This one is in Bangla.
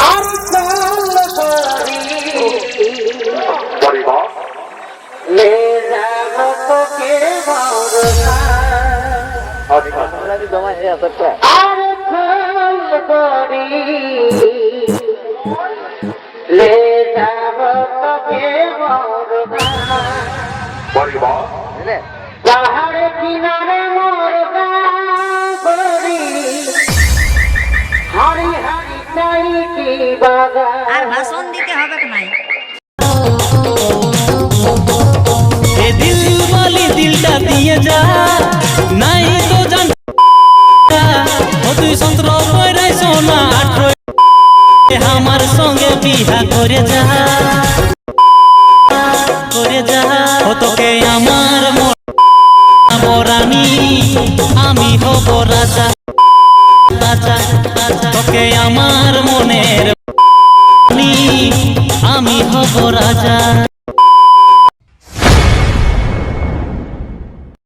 আর ले जाओ तो के ले जाओ तो के पहाड़ किनारे मोरगा बड़ी हरी हरी चाई की बागान আর ভাষণ দিতে হবে কি নাই दिल वाली दिलटा दिए जा नहीं तो जान তুই সন্ত্র কইরাই সোনা আমার সঙ্গে বিয়া করে যা ও তোকে আমার রানী আমি হব রাজা তোকে আমার মনের আমি হব রাজা।